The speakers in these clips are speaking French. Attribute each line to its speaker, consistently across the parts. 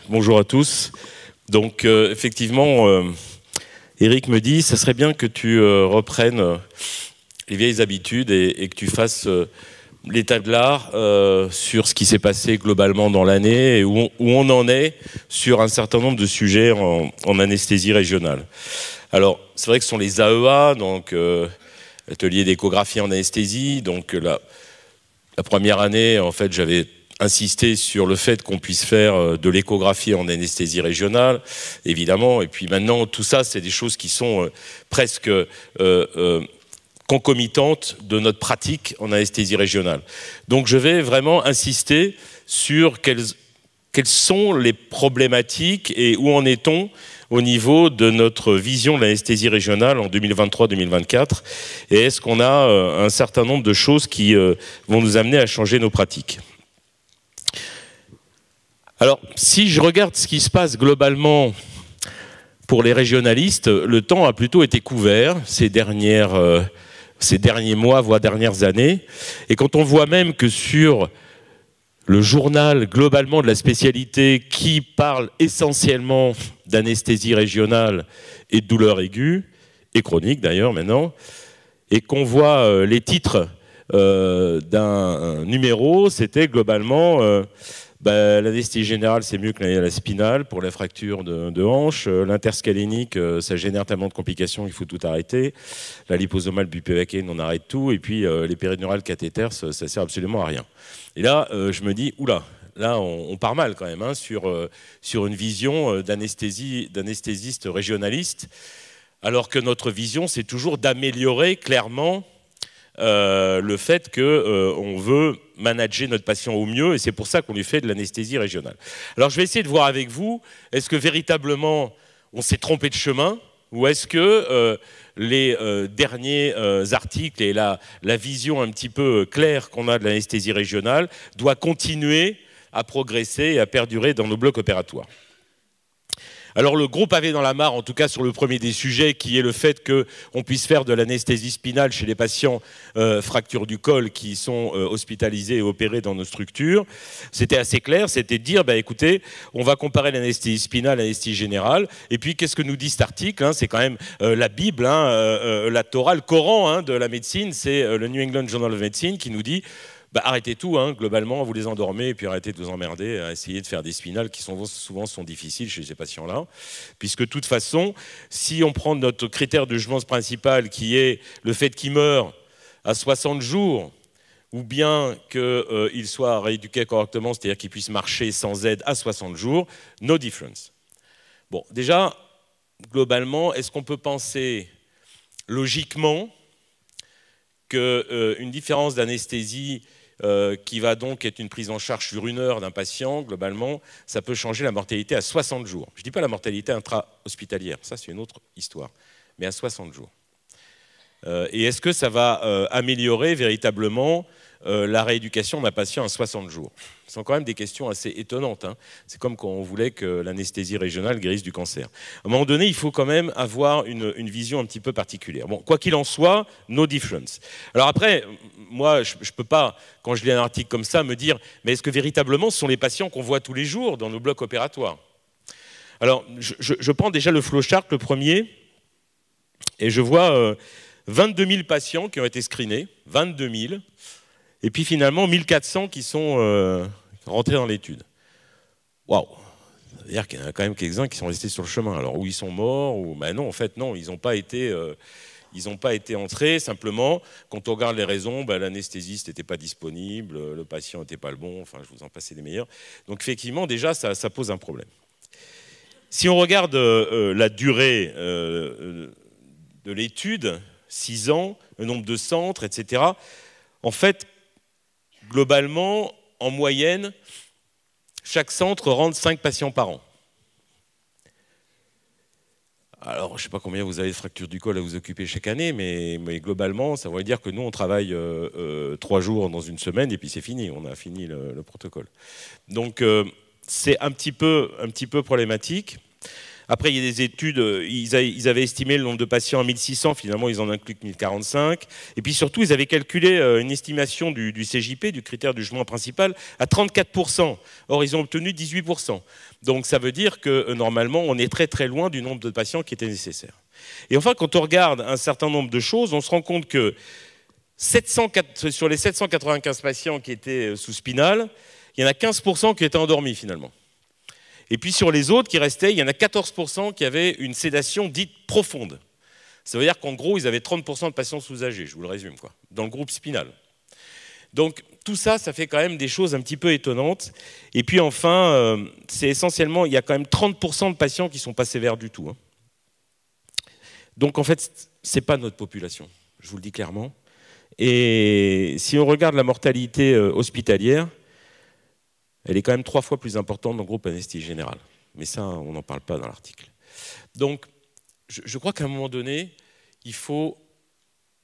Speaker 1: bonjour à tous. Donc effectivement, Eric me dit, ça serait bien que tu reprennes les vieilles habitudes et que tu fasses l'état de l'art sur ce qui s'est passé globalement dans l'année et où on en est sur un certain nombre de sujets en anesthésie régionale. Alors, c'est vrai que ce sont les AEA, donc atelier d'échographie en anesthésie. Donc la première année, en fait, j'avais insisté sur le fait qu'on puisse faire de l'échographie en anesthésie régionale, évidemment. Et puis maintenant, tout ça, c'est des choses qui sont presque concomitantes de notre pratique en anesthésie régionale. Donc je vais vraiment insister sur quelles sont les problématiques et où en est-on au niveau de notre vision de l'anesthésie régionale en 2023-2024, et est-ce qu'on a un certain nombre de choses qui vont nous amener à changer nos pratiques. Alors, si je regarde ce qui se passe globalement pour les régionalistes, le temps a plutôt été couvert ces derniers mois, voire dernières années, et quand on voit même que sur le journal globalement de la spécialité qui parle essentiellement d'anesthésie régionale et de douleurs aiguës, et chroniques d'ailleurs maintenant, et qu'on voit les titres d'un numéro, c'était globalement l'anesthésie générale c'est mieux que la spinale pour la fracture de hanche, l'interscalénique ça génère tellement de complications qu'il faut tout arrêter, la liposomale bupivacaine on arrête tout, et puis les péridurales cathéters ça sert absolument à rien. Et là je me dis oula, là on part mal quand même hein, sur une vision d'anesthésiste régionaliste, alors que notre vision c'est toujours d'améliorer clairement le fait qu'on veut manager notre patient au mieux, et c'est pour ça qu'on lui fait de l'anesthésie régionale. Alors je vais essayer de voir avec vous, est-ce que véritablement on s'est trompé de chemin, ou est-ce que les derniers articles et la vision un petit peu claire qu'on a de l'anesthésie régionale doit continuer à progresser et à perdurer dans nos blocs opératoires. Alors le gros pavé dans la mare, en tout cas sur le premier des sujets, qui est le fait qu'on puisse faire de l'anesthésie spinale chez les patients fractures du col qui sont hospitalisés et opérés dans nos structures, c'était assez clair, c'était de dire, bah, écoutez, on va comparer l'anesthésie spinale à l'anesthésie générale, et puis qu'est-ce que nous dit cet article hein, c'est quand même la Bible, hein, la Torah, le Coran hein, de la médecine, c'est le New England Journal of Medicine qui nous dit arrêtez tout, hein, globalement, vous les endormez et puis arrêtez de vous emmerder à essayer de faire des spinales qui souvent sont difficiles chez ces patients-là. Puisque de toute façon, si on prend notre critère de jugement principal qui est le fait qu'il meure à 60 jours, ou bien qu'il soit rééduqué correctement, c'est-à-dire qu'il puisse marcher sans aide à 60 jours, no difference. Bon, déjà, globalement, est-ce qu'on peut penser logiquement qu'une différence d'anesthésie qui va donc être une prise en charge sur 1 heure d'un patient, globalement, ça peut changer la mortalité à 60 jours. Je ne dis pas la mortalité intra-hospitalière, ça c'est une autre histoire, mais à 60 jours. Et est-ce que ça va améliorer véritablement la rééducation d'un patient à 60 jours? Ce sont quand même des questions assez étonnantes. Hein. C'est comme quand on voulait que l'anesthésie régionale guérisse du cancer. À un moment donné, il faut quand même avoir une vision un petit peu particulière. Bon, quoi qu'il en soit, no difference. Alors après, moi, je ne peux pas, quand je lis un article comme ça, me dire, mais est-ce que véritablement ce sont les patients qu'on voit tous les jours dans nos blocs opératoires? Alors, je prends déjà le flowchart, le premier, et je vois 22 000 patients qui ont été screenés, 22 000, et puis finalement 1400 qui sont rentrés dans l'étude. Waouh! C'est-à-dire qu'il y en a quand même quelques-uns qui sont restés sur le chemin. Alors, où ils sont morts, ou ben non, en fait, non, ils n'ont pas été entrés. Simplement, quand on regarde les raisons, ben, l'anesthésiste n'était pas disponible, le patient n'était pas le bon, enfin, je vous en passe les meilleurs. Donc, effectivement, déjà, ça pose un problème. Si on regarde la durée de l'étude, 6 ans, le nombre de centres, etc., en fait, globalement, en moyenne, chaque centre rentre 5 patients par an. Alors, je ne sais pas combien vous avez de fractures du col à vous occuper chaque année, mais globalement, ça veut dire que nous, on travaille 3 jours dans une semaine et puis c'est fini, on a fini le protocole. Donc, c'est un petit peu problématique. Après, il y a des études, ils avaient estimé le nombre de patients à 1600, finalement ils en incluent que 1045. Et puis surtout, ils avaient calculé une estimation du CJP, du critère du jugement principal, à 34%. Or, ils ont obtenu 18%. Donc ça veut dire que normalement, on est très très loin du nombre de patients qui étaient nécessaires. Et enfin, quand on regarde un certain nombre de choses, on se rend compte que sur les 795 patients qui étaient sous spinal, il y en a 15% qui étaient endormis finalement. Et puis sur les autres qui restaient, il y en a 14% qui avaient une sédation dite profonde. Ça veut dire qu'en gros, ils avaient 30% de patients sous-âgés, je vous le résume, quoi, dans le groupe spinal. Donc tout ça, ça fait quand même des choses un petit peu étonnantes. Et puis enfin, c'est essentiellement, il y a quand même 30% de patients qui ne sont pas sévères du tout. Hein. Donc en fait, ce n'est pas notre population, je vous le dis clairement. Et si on regarde la mortalité hospitalière, elle est quand même 3 fois plus importante dans le groupe anesthésie générale. Mais ça, on n'en parle pas dans l'article. Donc, je crois qu'à un moment donné, il faut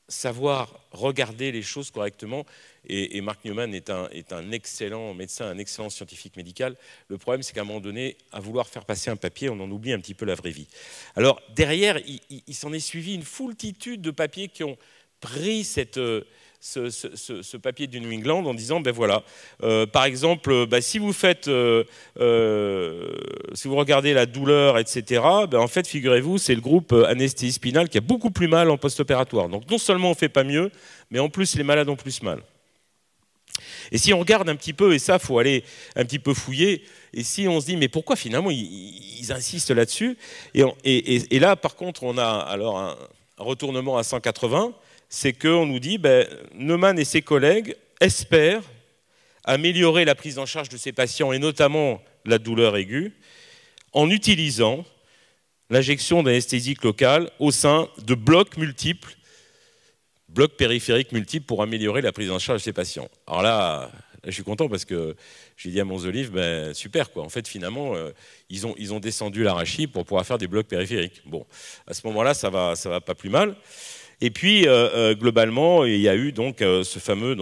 Speaker 1: savoir regarder les choses correctement. Et Mark Newman est un excellent médecin, un excellent scientifique médical. Le problème, c'est qu'à un moment donné, à vouloir faire passer un papier, on en oublie un petit peu la vraie vie. Alors, derrière, il s'en est suivi une foultitude de papiers qui ont pris ce papier du New England en disant, ben voilà, par exemple, ben si vous faites, si vous regardez la douleur, etc., ben en fait, figurez-vous, c'est le groupe anesthésie spinale qui a beaucoup plus mal en post-opératoire. Donc non seulement on ne fait pas mieux, mais en plus les malades ont plus mal. Et si on regarde un petit peu, et ça, il faut aller un petit peu fouiller, et si on se dit, mais pourquoi finalement ils insistent là-dessus, et là, par contre, on a alors un retournement à 180, c'est qu'on nous dit, ben, Neumann et ses collègues espèrent améliorer la prise en charge de ces patients, et notamment la douleur aiguë, en utilisant l'injection d'anesthésique locale au sein de blocs multiples, blocs périphériques multiples pour améliorer la prise en charge de ces patients. Alors là, je suis content parce que j'ai dit à Monzolive, ben, super quoi. En fait, finalement, ils ont descendu l'arachis pour pouvoir faire des blocs périphériques. Bon, à ce moment-là, ça va pas plus mal. Et puis, globalement, il y a eu donc ce fameux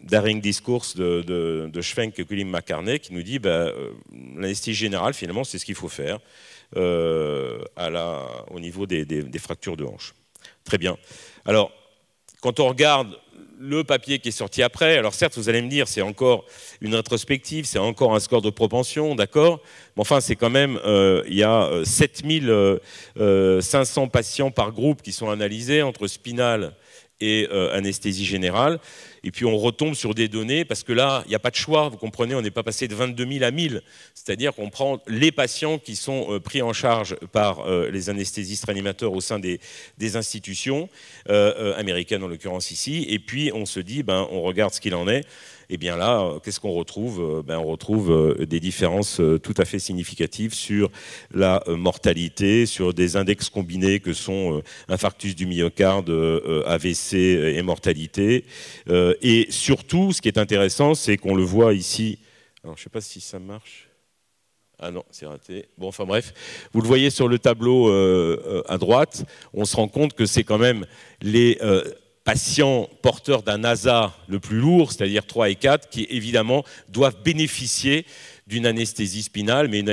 Speaker 1: daring discourse de Schwenk et Colin McCartney qui nous dit l'anesthésie générale, finalement, c'est ce qu'il faut faire au niveau des fractures de hanche. Très bien. Alors, quand on regarde le papier qui est sorti après, alors certes, vous allez me dire, c'est encore une rétrospective, c'est encore un score de propension, d'accord, mais enfin, c'est quand même, il y a 7500 patients par groupe qui sont analysés entre spinal et anesthésie générale. Et puis on retombe sur des données, parce que là, il n'y a pas de choix, vous comprenez, on n'est pas passé de 22 000 à 1000. C'est-à-dire qu'on prend les patients qui sont pris en charge par les anesthésistes réanimateurs au sein des institutions, américaines en l'occurrence ici, et puis on se dit, ben, on regarde ce qu'il en est. Et bien là, qu'est-ce qu'on retrouve? On retrouve des différences tout à fait significatives sur la mortalité, sur des index combinés que sont infarctus du myocarde, AVC et mortalité. Et surtout, ce qui est intéressant, c'est qu'on le voit ici. Alors, je ne sais pas si ça marche. Ah non, c'est raté. Bon, enfin bref, vous le voyez sur le tableau à droite. On se rend compte que c'est quand même les patients porteurs d'un ASA le plus lourd, c'est-à-dire 3 et 4, qui évidemment doivent bénéficier d'une anesthésie spinale, mais une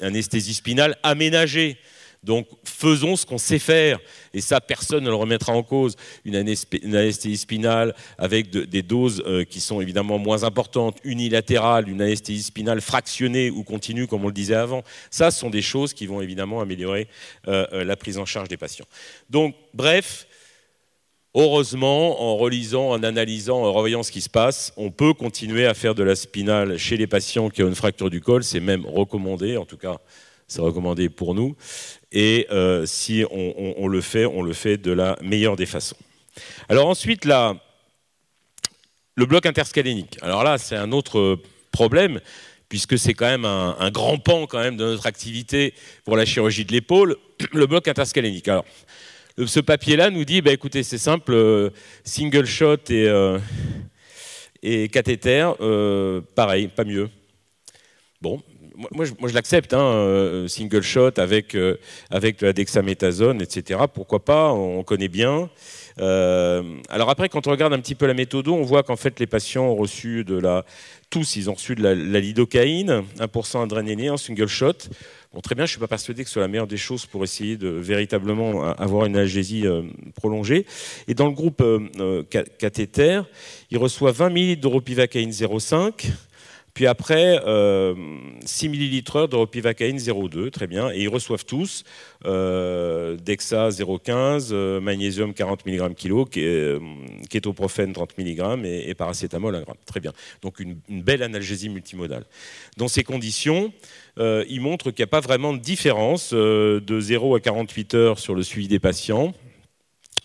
Speaker 1: anesthésie spinale aménagée. Donc faisons ce qu'on sait faire, et ça personne ne le remettra en cause. Une anesthésie spinale avec des doses qui sont évidemment moins importantes, unilatérales, une anesthésie spinale fractionnée ou continue comme on le disait avant, ça ce sont des choses qui vont évidemment améliorer la prise en charge des patients. Donc bref, heureusement, en relisant, en analysant, en revoyant ce qui se passe, on peut continuer à faire de la spinale chez les patients qui ont une fracture du col, c'est même recommandé, en tout cas c'est recommandé pour nous. Et si on le fait de la meilleure des façons. Alors ensuite, le bloc interscalénique. Alors là, c'est un autre problème, puisque c'est quand même un grand pan quand même de notre activité pour la chirurgie de l'épaule, le bloc interscalénique. Alors, ce papier-là nous dit, bah, écoutez, c'est simple, single shot et cathéter, pareil, pas mieux. Bon. moi, je l'accepte, hein, single shot avec de la dexaméthasone, etc. Pourquoi pas, on connaît bien. Alors après, quand on regarde un petit peu la méthode, on voit qu'en fait, les patients ont reçu tous, ils ont reçu de la lidocaïne, 1% adrénaline en single shot. Bon, très bien, je ne suis pas persuadé que ce soit la meilleure des choses pour essayer de véritablement avoir une analgésie prolongée. Et dans le groupe cathéter, ils reçoivent 20 ml de ropivacaïne 0,5, puis après 6 ml de ropivacaïne 0,2, très bien. Et ils reçoivent tous Dexa 0,15, magnésium 40 mg kg, kétoprophène 30 mg et paracétamol 1 g. Très bien. Donc une belle analgésie multimodale. Dans ces conditions, il montre qu'il n'y a pas vraiment de différence de 0 à 48 heures sur le suivi des patients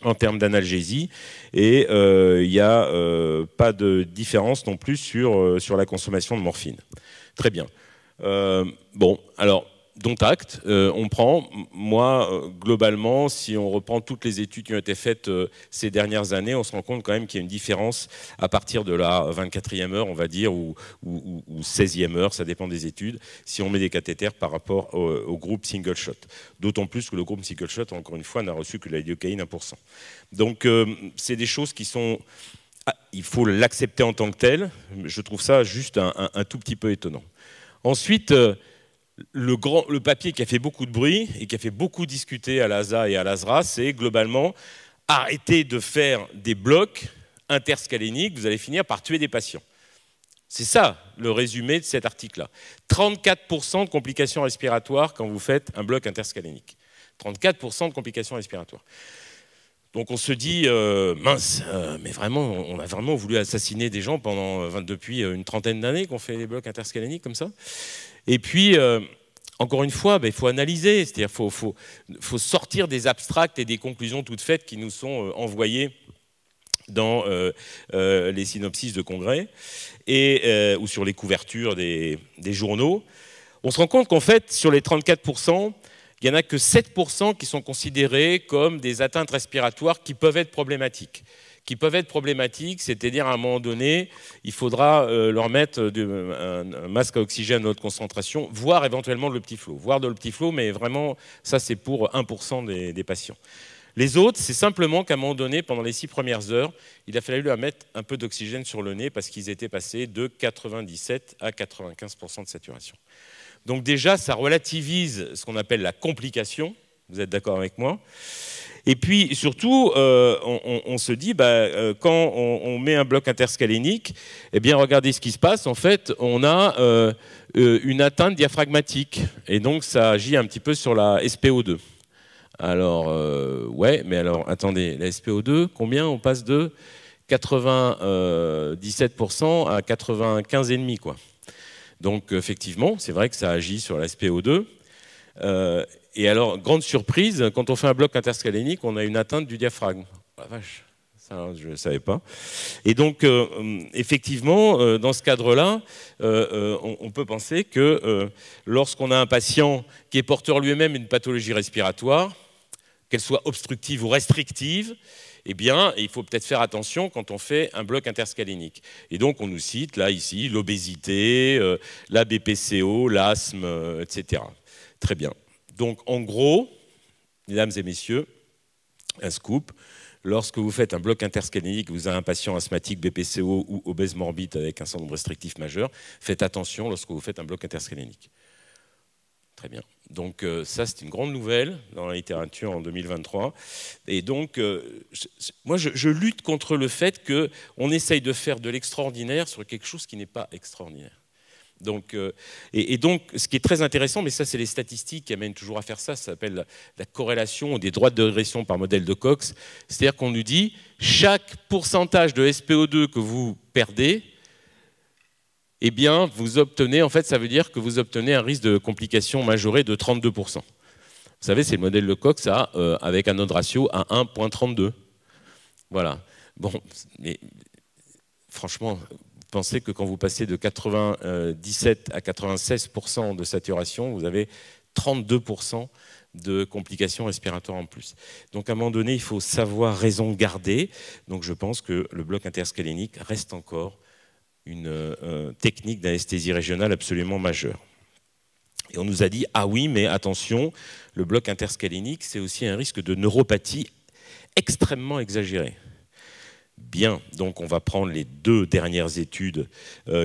Speaker 1: en termes d'analgésie, et il n'y a pas de différence non plus sur la consommation de morphine. Très bien. Bon, alors, dont acte, on prend, moi, globalement, si on reprend toutes les études qui ont été faites ces dernières années, on se rend compte quand même qu'il y a une différence à partir de la 24e heure, on va dire, ou 16e heure, ça dépend des études, si on met des cathéters par rapport au groupe single shot. D'autant plus que le groupe single shot, encore une fois, n'a reçu que la lidocaïne 1%. Donc, c'est des choses qui sont... il faut l'accepter en tant que tel. Je trouve ça juste un tout petit peu étonnant. Ensuite... le papier qui a fait beaucoup de bruit et qui a fait beaucoup discuter à l'ASA et à l'ASRA, c'est globalement arrêter de faire des blocs interscaléniques, vous allez finir par tuer des patients. C'est ça le résumé de cet article-là. 34% de complications respiratoires quand vous faites un bloc interscalénique. 34% de complications respiratoires. Donc on se dit, mince, mais vraiment, on a vraiment voulu assassiner des gens depuis une trentaine d'années qu'on fait des blocs interscaléniques comme ça. Et puis, encore une fois, il faut analyser, c'est-à-dire qu'il faut sortir des abstracts et des conclusions toutes faites qui nous sont envoyées dans les synopsis de congrès ou sur les couvertures des journaux. On se rend compte qu'en fait, sur les 34%, il n'y en a que 7% qui sont considérés comme des atteintes respiratoires qui peuvent être problématiques. C'est-à-dire à un moment donné, il faudra leur mettre un masque à oxygène à haute concentration, voire éventuellement de l'optiflow. Mais vraiment, ça c'est pour 1% des patients. Les autres, c'est simplement qu'à un moment donné, pendant les 6 premières heures, il a fallu leur mettre un peu d'oxygène sur le nez parce qu'ils étaient passés de 97 à 95% de saturation. Donc déjà, ça relativise ce qu'on appelle la complication. Vous êtes d'accord avec moi ? Et puis surtout, on se dit, quand on met un bloc interscalénique, eh bien regardez ce qui se passe. En fait, on a une atteinte diaphragmatique. Et donc ça agit un petit peu sur la SpO2. Alors, ouais, mais alors, attendez, la SpO2, combien? On passe de 97% à 95,5%, quoi. Donc, effectivement, c'est vrai que ça agit sur la SpO2. Et alors, grande surprise, quand on fait un bloc interscalénique, on a une atteinte du diaphragme. Oh, la vache, ça, je ne savais pas. Et donc, effectivement, dans ce cadre-là, on peut penser que lorsqu'on a un patient qui est porteur lui-même d'une pathologie respiratoire, qu'elle soit obstructive ou restrictive, eh bien, il faut peut-être faire attention quand on fait un bloc interscalénique. Et donc, on nous cite, là, ici, l'obésité, la BPCO, l'asthme, etc. Très bien. Donc, en gros, mesdames et messieurs, un scoop, lorsque vous faites un bloc interscalénique, vous avez un patient asthmatique, BPCO ou obèse morbide avec un syndrome restrictif majeur, faites attention lorsque vous faites un bloc interscalénique. Très bien. Donc ça, c'est une grande nouvelle dans la littérature en 2023. Et donc, moi, je lutte contre le fait qu'on essaye de faire de l'extraordinaire sur quelque chose qui n'est pas extraordinaire. Donc, et donc, ce qui est très intéressant, mais ça, c'est les statistiques qui amènent toujours à faire ça, ça s'appelle la corrélation des droites de régression par modèle de Cox. C'est-à-dire qu'on nous dit, chaque pourcentage de SpO2 que vous perdez, eh bien, vous obtenez, en fait, ça veut dire que vous obtenez un risque de complication majorée de 32%. Vous savez, c'est le modèle de Cox avec un odds ratio à 1,32. Voilà. Bon, mais franchement, vous pensez que quand vous passez de 97 à 96% de saturation, vous avez 32% de complications respiratoires en plus. Donc, à un moment donné, il faut savoir raison garder. Donc, je pense que le bloc interscalénique reste encore une technique d'anesthésie régionale absolument majeure. Et on nous a dit, ah oui, mais attention, le bloc interscalénique, c'est aussi un risque de neuropathie extrêmement exagéré. Bien, donc on va prendre les 2 dernières études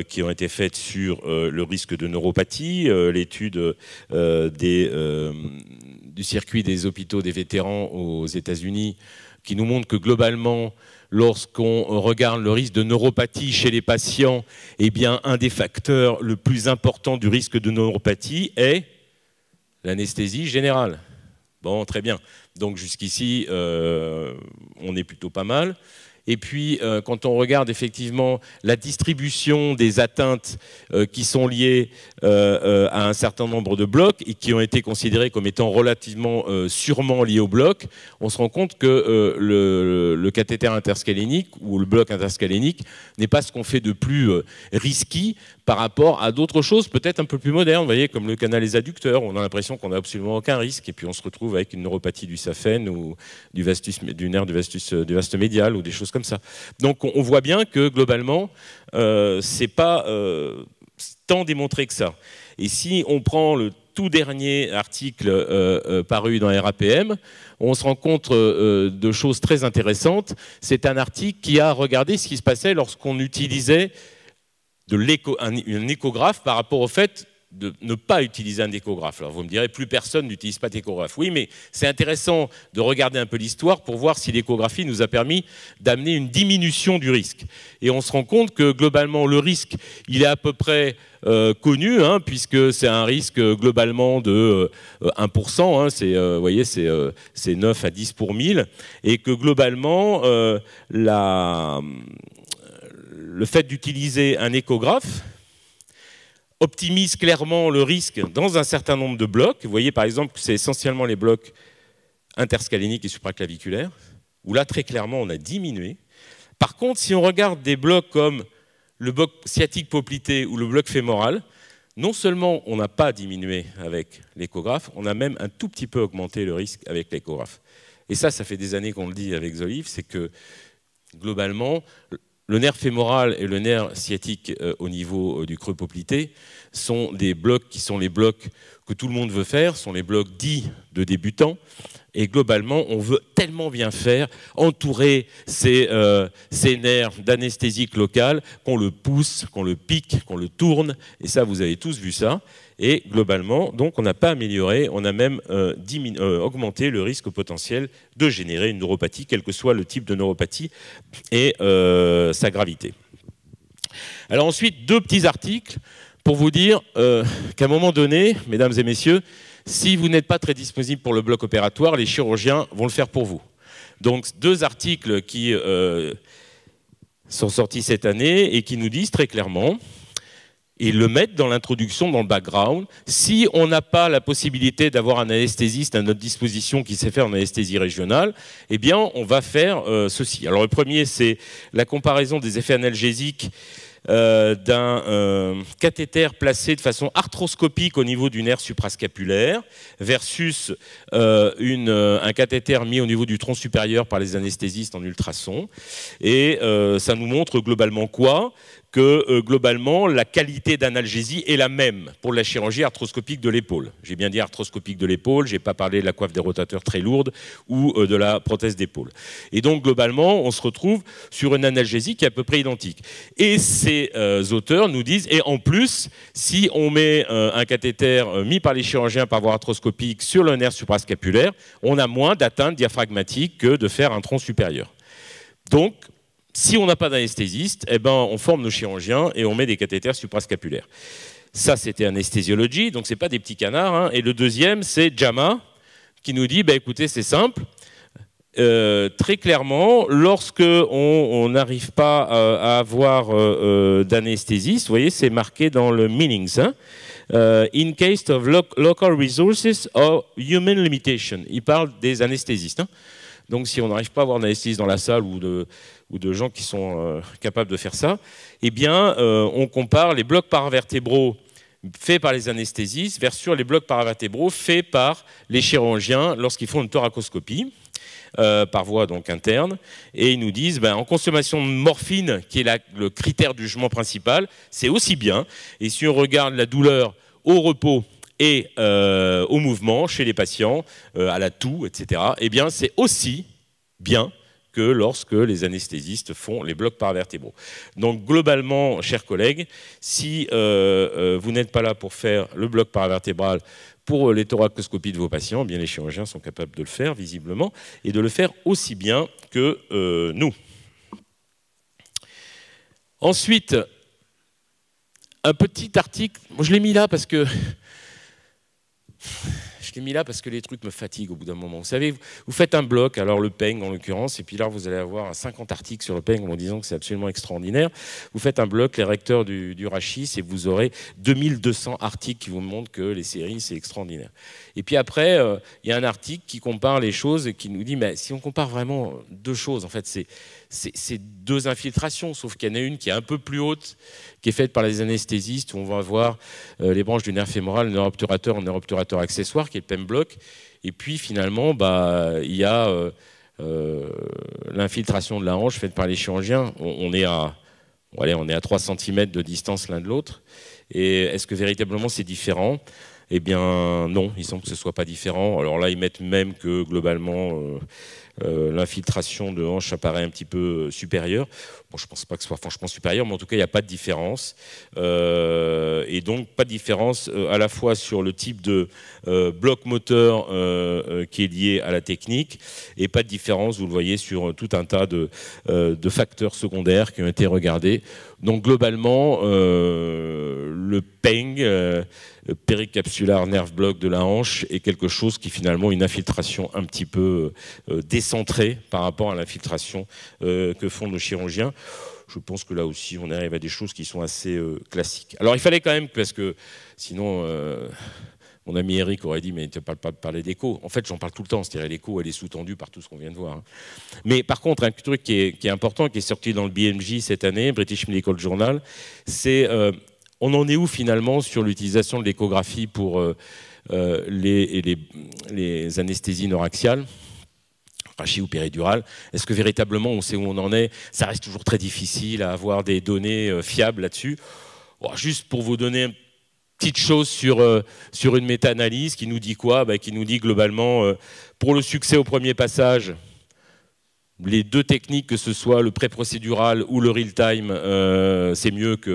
Speaker 1: qui ont été faites sur le risque de neuropathie, l'étude du circuit des hôpitaux des vétérans aux États-Unis, qui nous montre que globalement, lorsqu'on regarde le risque de neuropathie chez les patients, eh bien, un des facteurs le plus important du risque de neuropathie est l'anesthésie générale. Bon, très bien. Donc jusqu'ici, on est plutôt pas mal. Et puis, quand on regarde effectivement la distribution des atteintes qui sont liées à un certain nombre de blocs et qui ont été considérés comme étant relativement sûrement liés au bloc, on se rend compte que le cathéter interscalénique ou le bloc interscalénique n'est pas ce qu'on fait de plus risqué par rapport à d'autres choses peut-être un peu plus modernes, vous voyez, comme le canal des adducteurs. On a l'impression qu'on n'a absolument aucun risque et puis on se retrouve avec une neuropathie du saphène ou du nerf du vaste médial ou des choses comme ça. Donc on voit bien que globalement, c'est pas tant démontré que ça. Et si on prend le tout dernier article paru dans RAPM, on se rend compte de choses très intéressantes. C'est un article qui a regardé ce qui se passait lorsqu'on utilisait un échographe par rapport au fait de ne pas utiliser un échographe. Alors vous me direz, plus personne n'utilise pas d'échographe. Oui, mais c'est intéressant de regarder un peu l'histoire pour voir si l'échographie nous a permis d'amener une diminution du risque. Et on se rend compte que globalement, le risque, il est à peu près connu, hein, puisque c'est un risque globalement de 1%, hein, vous voyez, c'est 9 à 10 pour 1000, et que globalement, le fait d'utiliser un échographe optimise clairement le risque dans un certain nombre de blocs. Vous voyez par exemple que c'est essentiellement les blocs interscaléniques et supraclaviculaires, où là très clairement on a diminué. Par contre, si on regarde des blocs comme le bloc sciatique poplité ou le bloc fémoral, non seulement on n'a pas diminué avec l'échographe, on a même un tout petit peu augmenté le risque avec l'échographe. Et ça fait des années qu'on le dit avec Zolive, c'est que globalement, le nerf fémoral et le nerf sciatique au niveau du creux poplité sont des blocs qui sont les blocs que tout le monde veut faire, sont les blocs dits de débutants. Et globalement, on veut tellement bien faire, entourer ces nerfs d'anesthésique locale, qu'on le pousse, qu'on le pique, qu'on le tourne. Et ça, vous avez tous vu ça. Et globalement, donc, on n'a pas amélioré, on a même augmenté le risque potentiel de générer une neuropathie, quel que soit le type de neuropathie et sa gravité. Alors ensuite, 2 petits articles pour vous dire qu'à un moment donné, mesdames et messieurs, si vous n'êtes pas très disponible pour le bloc opératoire, les chirurgiens vont le faire pour vous. Donc 2 articles qui sont sortis cette année et qui nous disent très clairement, et le mettre dans l'introduction, dans le background. Si on n'a pas la possibilité d'avoir un anesthésiste à notre disposition qui sait faire en anesthésie régionale, eh bien, on va faire ceci. Alors, le premier, c'est la comparaison des effets analgésiques d'un cathéter placé de façon arthroscopique au niveau du nerf suprascapulaire versus un cathéter mis au niveau du tronc supérieur par les anesthésistes en ultrason. Et ça nous montre globalement quoi ? Que globalement, la qualité d'analgésie est la même pour la chirurgie arthroscopique de l'épaule. J'ai bien dit arthroscopique de l'épaule, je n'ai pas parlé de la coiffe des rotateurs très lourde ou de la prothèse d'épaule. Et donc, globalement, on se retrouve sur une analgésie qui est à peu près identique. Et ces auteurs nous disent, et en plus, si on met un cathéter mis par les chirurgiens par voie arthroscopique sur le nerf suprascapulaire, on a moins d'atteinte diaphragmatique que de faire un tronc supérieur. Donc, si on n'a pas d'anesthésiste, eh ben, on forme nos chirurgiens et on met des cathéters suprascapulaires. Ça, c'était Anesthesiology, donc ce n'est pas des petits canards. Hein. Et le deuxième, c'est JAMA, qui nous dit, bah, écoutez, c'est simple. Très clairement, lorsque on n'arrive pas à avoir d'anesthésiste, vous voyez, c'est marqué dans le meanings, hein, in case of local resources or human limitation. Il parle des anesthésistes. Hein. Donc, si on n'arrive pas à avoir d'anesthésiste dans la salle ou de gens qui sont capables de faire ça, eh bien, on compare les blocs paravertébraux faits par les anesthésistes versus les blocs paravertébraux faits par les chirurgiens lorsqu'ils font une thoracoscopie par voie donc interne. Et ils nous disent, ben, en consommation de morphine, qui est le critère du jugement principal, c'est aussi bien. Et si on regarde la douleur au repos et au mouvement chez les patients, à la toux, etc., eh bien, c'est aussi bien que lorsque les anesthésistes font les blocs paravertébraux. Donc globalement, chers collègues, si vous n'êtes pas là pour faire le bloc paravertébral pour les thoracoscopies de vos patients, eh bien les chirurgiens sont capables de le faire visiblement et de le faire aussi bien que nous. Ensuite, un petit article, moi je l'ai mis là parce que les trucs me fatiguent au bout d'un moment. Vous savez, vous faites un bloc, alors le PENG en l'occurrence, et puis là vous allez avoir 50 articles sur le PENG en disant que c'est absolument extraordinaire. Vous faites un bloc, les recteurs du rachis, et vous aurez 2200 articles qui vous montrent que les séries, c'est extraordinaire. Et puis après, il y a un article qui compare les choses et qui nous dit, mais si on compare vraiment deux choses, en fait, c'est deux infiltrations, sauf qu'il y en a une qui est un peu plus haute, qui est faite par les anesthésistes, où on va voir les branches du nerf fémoral, le nerf obturateur accessoire, qui est le PEM-bloc. Et puis finalement, il y a l'infiltration de la hanche faite par les chirurgiens. On est à 3 cm de distance l'un de l'autre. Et est-ce que véritablement c'est différent ? Eh bien non, il semble que ce ne soit pas différent. Alors là, ils mettent même que globalement, l'infiltration de hanche apparaît un petit peu supérieure. Bon, je ne pense pas que ce soit franchement supérieur, mais en tout cas, il n'y a pas de différence. Et donc, pas de différence à la fois sur le type de bloc moteur qui est lié à la technique, et pas de différence, vous le voyez, sur tout un tas de facteurs secondaires qui ont été regardés. Donc, globalement, le PENG, péricapsular nerve block de la hanche, est quelque chose qui finalement une infiltration un petit peu décentrée par rapport à l'infiltration que font nos chirurgiens. Je pense que là aussi on arrive à des choses qui sont assez classiques. Alors il fallait quand même, parce que sinon mon ami Eric aurait dit mais tu ne parles pas de parler d'écho. En fait j'en parle tout le temps, c'est-à-dire l'écho elle est sous-tendue par tout ce qu'on vient de voir. Hein. Mais par contre un truc qui est important, qui est sorti dans le BMJ cette année, British Medical Journal, c'est on en est où finalement sur l'utilisation de l'échographie pour les anesthésies neuraxiales, rachis ou péridurale. Est-ce que véritablement on sait où on en est? Ça reste toujours très difficile à avoir des données fiables là-dessus. Bon, juste pour vous donner une petite chose sur une méta-analyse qui nous dit quoi? Qui nous dit globalement, pour le succès au premier passage, les deux techniques, que ce soit le pré-procédural ou le real-time, c'est mieux que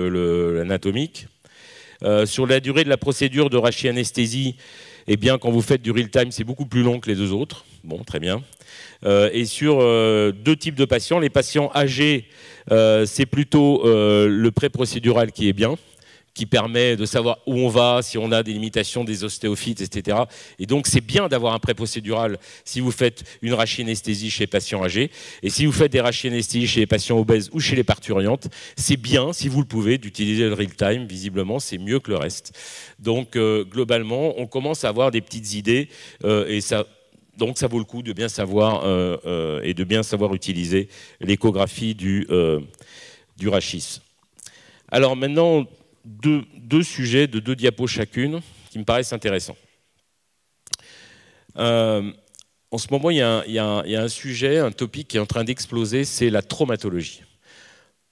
Speaker 1: l'anatomique. Sur la durée de la procédure de rachis-anesthésie, eh bien, quand vous faites du real-time, c'est beaucoup plus long que les deux autres. Bon, très bien. Et sur deux types de patients, les patients âgés, c'est plutôt le pré-procédural qui est bien, qui permet de savoir où on va, si on a des limitations, des ostéophytes, etc. Et donc, c'est bien d'avoir un pré-procédural si vous faites une rachis-anesthésie chez les patients âgés. Et si vous faites des rachis-anesthésies chez les patients obèses ou chez les parturiantes, c'est bien, si vous le pouvez, d'utiliser le real-time. Visiblement, c'est mieux que le reste. Donc, globalement, on commence à avoir des petites idées et ça... Donc ça vaut le coup de bien savoir et de bien savoir utiliser l'échographie du rachis. Alors maintenant, deux sujets de 2 diapos chacune qui me paraissent intéressants. En ce moment, il y a un sujet, un topic qui est en train d'exploser, c'est la traumatologie.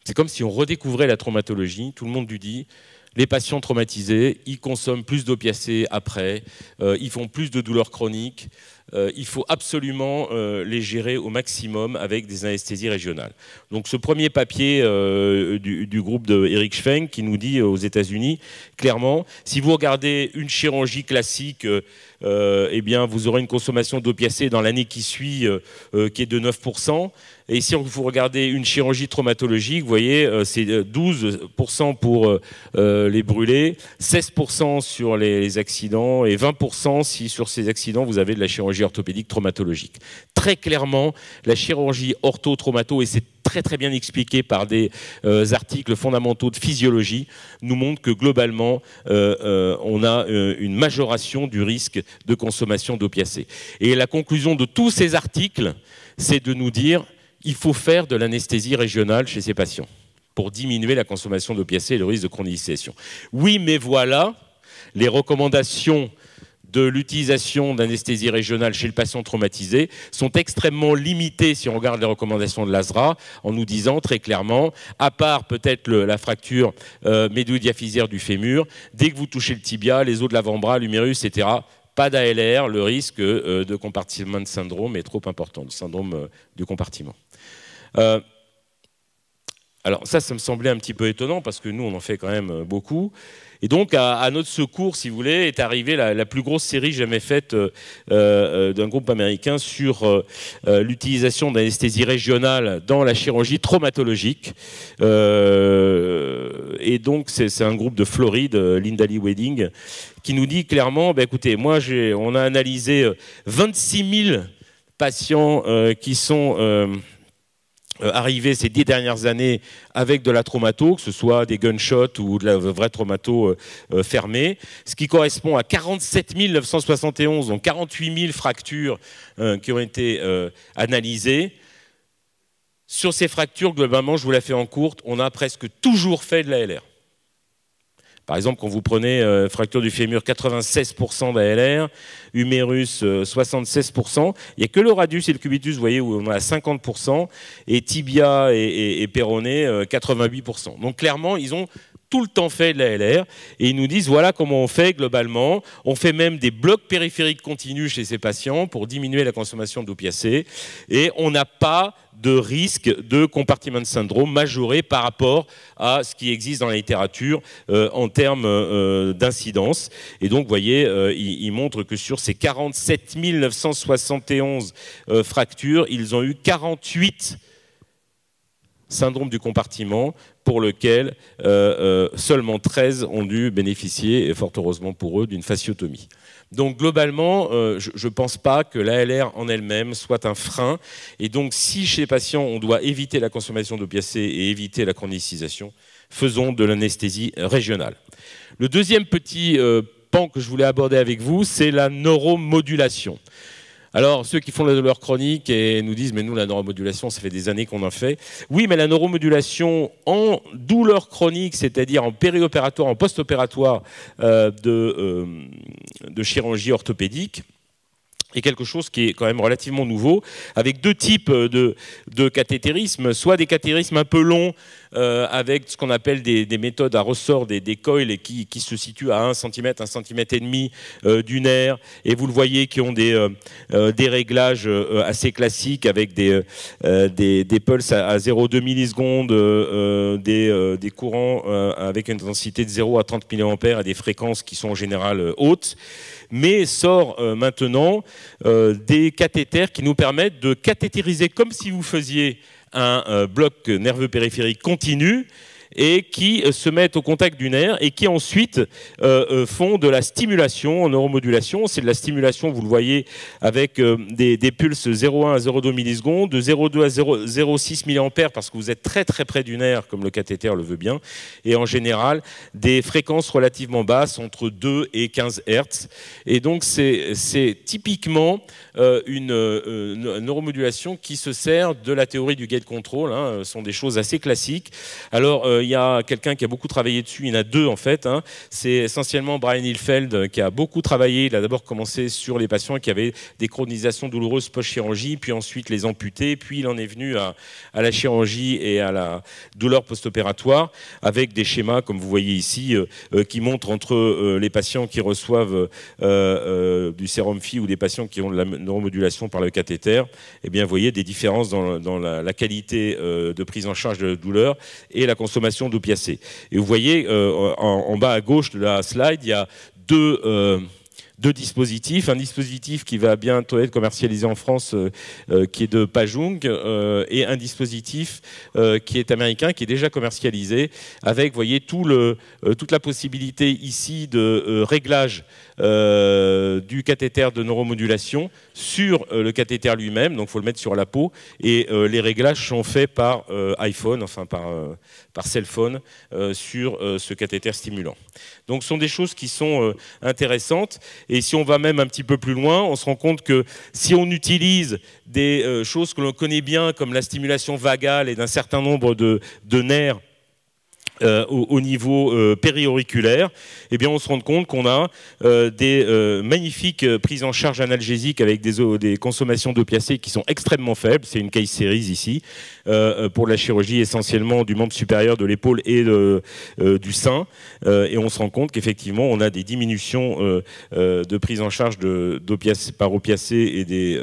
Speaker 1: C'est comme si on redécouvrait la traumatologie. Tout le monde lui dit, les patients traumatisés, ils consomment plus d'opiacés après, ils font plus de douleurs chroniques. Il faut absolument les gérer au maximum avec des anesthésies régionales. Donc ce premier papier du groupe de Eric Schwenk qui nous dit aux États-Unis, clairement, si vous regardez une chirurgie classique, eh bien vous aurez une consommation d'opiacés dans l'année qui suit qui est de 9%. Et si vous regardez une chirurgie traumatologique, vous voyez, c'est 12% pour les brûlés, 16% sur les accidents et 20% si sur ces accidents vous avez de la chirurgie orthopédique traumatologique. Très clairement, la chirurgie ortho-traumato, et c'est très très bien expliqué par des articles fondamentaux de physiologie, nous montre que globalement, on a une majoration du risque de consommation d'opiacés. Et la conclusion de tous ces articles, c'est de nous dire il faut faire de l'anesthésie régionale chez ces patients pour diminuer la consommation d'opiacés et le risque de chronicité. Oui, mais voilà, les recommandations de l'utilisation d'anesthésie régionale chez le patient traumatisé sont extrêmement limitées si on regarde les recommandations de l'ASRA, en nous disant très clairement, à part peut-être la fracture médio-diaphysaire du fémur, dès que vous touchez le tibia, les os de l'avant-bras, l'humérus, etc., pas d'ALR, le risque de compartiment syndrome est trop important, le syndrome du compartiment. Alors ça me semblait un petit peu étonnant parce que nous, on en fait quand même beaucoup. Et donc, à notre secours, si vous voulez, est arrivée la plus grosse série jamais faite d'un groupe américain sur l'utilisation d'anesthésie régionale dans la chirurgie traumatologique. Et donc, c'est un groupe de Floride, Linda Lee Wedding, qui nous dit clairement, bah, écoutez, on a analysé 26 000 patients qui sont arrivés ces 10 dernières années avec de la traumato, que ce soit des gunshots ou de la vraie traumato fermée, ce qui correspond à 47 971, donc 48 000 fractures qui ont été analysées. Sur ces fractures, globalement, je vous la fais en courte, on a presque toujours fait de l'ALR. Par exemple, quand vous prenez fracture du fémur, 96% d'ALR, humérus, 76%. Il n'y a que le radius et le cubitus, vous voyez, où on a 50%, et tibia et péroné, 88%. Donc clairement, ils ont tout le temps fait de l'ALR, et ils nous disent voilà comment on fait globalement. On fait même des blocs périphériques continus chez ces patients pour diminuer la consommation d'opiacés, et on n'a pas de risque de compartiment syndrome majoré par rapport à ce qui existe dans la littérature en termes d'incidence. Et donc, vous voyez, il montre que sur ces 47 971 fractures, ils ont eu 48 syndromes du compartiment pour lequel seulement 13 ont dû bénéficier, et fort heureusement pour eux, d'une fasciotomie. Donc globalement, je ne pense pas que l'ALR en elle-même soit un frein. Et donc si chez les patients, on doit éviter la consommation d'opiacés et éviter la chronicisation, faisons de l'anesthésie régionale. Le deuxième petit pan que je voulais aborder avec vous, c'est la neuromodulation. Alors, ceux qui font la douleur chronique et nous disent « mais nous, la neuromodulation, ça fait des années qu'on en fait ». Oui, mais la neuromodulation en douleur chronique, c'est-à-dire en périopératoire, en post-opératoire de chirurgie orthopédique, est quelque chose qui est quand même relativement nouveau, avec deux types de cathétérisme, soit des cathétérismes un peu longs, avec ce qu'on appelle des méthodes à ressort, des coils qui se situent à 1 cm, 1,5 cm du nerf, et vous le voyez, qui ont des réglages assez classiques, avec des pulses à 0,2 millisecondes, des courants avec une intensité de 0 à 30 mA à des fréquences qui sont en général hautes, mais sort maintenant des cathéters qui nous permettent de cathétériser comme si vous faisiez un bloc nerveux périphérique continu et qui se mettent au contact du nerf et qui ensuite font de la stimulation en neuromodulation. C'est de la stimulation, vous le voyez, avec des pulses 0,1 à 0,2 millisecondes, de 0,2 à 0,6 mA parce que vous êtes très très près du nerf, comme le cathéter le veut bien, et en général des fréquences relativement basses, entre 2 et 15 Hz. Et donc c'est typiquement une neuromodulation qui se sert de la théorie du gate control, hein. Ce sont des choses assez classiques. Alors, il y a quelqu'un qui a beaucoup travaillé dessus, il y en a deux en fait, hein. C'est essentiellement Brian Ilfeld qui a beaucoup travaillé. Il a d'abord commencé sur les patients qui avaient des chronisations douloureuses post-chirurgie, puis ensuite les amputés, puis il en est venu à la chirurgie et à la douleur post-opératoire, avec des schémas comme vous voyez ici, qui montrent entre les patients qui reçoivent du sérum Phi ou des patients qui ont de la neuromodulation par le cathéter. Eh bien, vous voyez des différences dans la qualité de prise en charge de la douleur et la consommation d'opiacés. Et vous voyez, en bas à gauche de la slide, il y a deux dispositifs. Un dispositif qui va bientôt être commercialisé en France, qui est de Pajung, et un dispositif qui est américain, qui est déjà commercialisé, avec, vous voyez, toute la possibilité ici de réglage du cathéter de neuromodulation sur le cathéter lui-même. Donc, il faut le mettre sur la peau. Et les réglages sont faits par iPhone, enfin par cell phone, sur ce cathéter stimulant. Donc, ce sont des choses qui sont intéressantes. Et si on va même un petit peu plus loin, on se rend compte que si on utilise des choses que l'on connaît bien, comme la stimulation vagale et d'un certain nombre de nerfs au niveau périauriculaire, eh bien on se rend compte qu'on a des magnifiques prises en charge analgésiques avec des consommations d'opiacés qui sont extrêmement faibles. C'est une case series ici, pour la chirurgie essentiellement du membre supérieur de l'épaule et du sein. Et on se rend compte qu'effectivement on a des diminutions de prise en charge par opiacés et des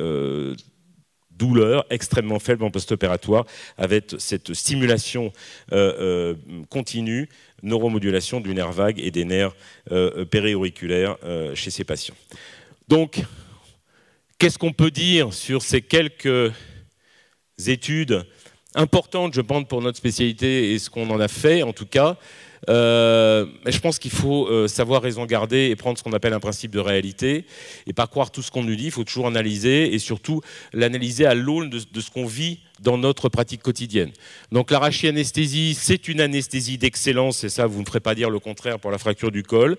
Speaker 1: douleur extrêmement faible en post-opératoire avec cette stimulation continue, neuromodulation du nerf vague et des nerfs périauriculaires chez ces patients. Donc, qu'est-ce qu'on peut dire sur ces quelques études importantes, je pense, pour notre spécialité et ce qu'on en a fait, en tout cas? Mais je pense qu'il faut savoir raison garder et prendre ce qu'on appelle un principe de réalité et pas croire tout ce qu'on nous dit. Il faut toujours analyser et surtout l'analyser à l'aune de ce qu'on vit dans notre pratique quotidienne. Donc l'arachy-anesthésie, c'est une anesthésie d'excellence, et ça, vous ne me ferez pas dire le contraire pour la fracture du col,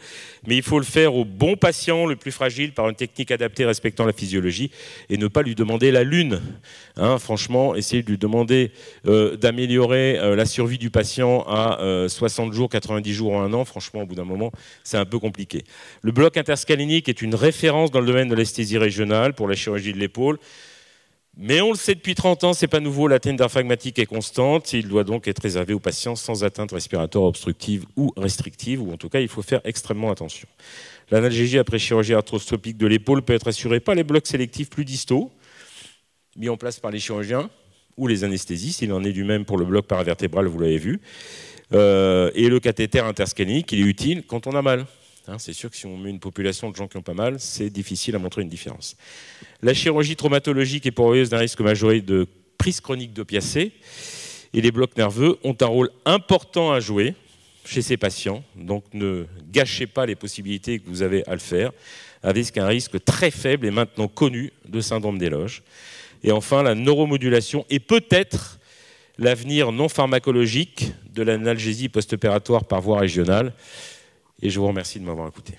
Speaker 1: mais il faut le faire au bon patient, le plus fragile, par une technique adaptée respectant la physiologie, et ne pas lui demander la lune. Hein, franchement, essayer de lui demander d'améliorer la survie du patient à 60 jours, 90 jours ou 1 an, franchement, au bout d'un moment, c'est un peu compliqué. Le bloc interscalénique est une référence dans le domaine de l'anesthésie régionale pour la chirurgie de l'épaule. Mais on le sait depuis 30 ans, c'est pas nouveau, la ténie diaphragmatique est constante, il doit donc être réservé aux patients sans atteinte respiratoire obstructive ou restrictive, ou en tout cas il faut faire extrêmement attention. L'analgésie après chirurgie arthroscopique de l'épaule peut être assurée par les blocs sélectifs plus distaux, mis en place par les chirurgiens ou les anesthésistes, il en est du même pour le bloc paravertébral, vous l'avez vu, et le cathéter interscalénique, il est utile quand on a mal. Hein, c'est sûr que si on met une population de gens qui ont pas mal, c'est difficile à montrer une différence. La chirurgie traumatologique est pourvoyeuse d'un risque majoré de prise chronique d'opiacés et les blocs nerveux ont un rôle important à jouer chez ces patients. Donc ne gâchez pas les possibilités que vous avez à le faire, avec un risque très faible et maintenant connu de syndrome d'éloge. Et enfin, la neuromodulation est peut-être l'avenir non pharmacologique de l'analgésie post-opératoire par voie régionale. Et je vous remercie de m'avoir écouté.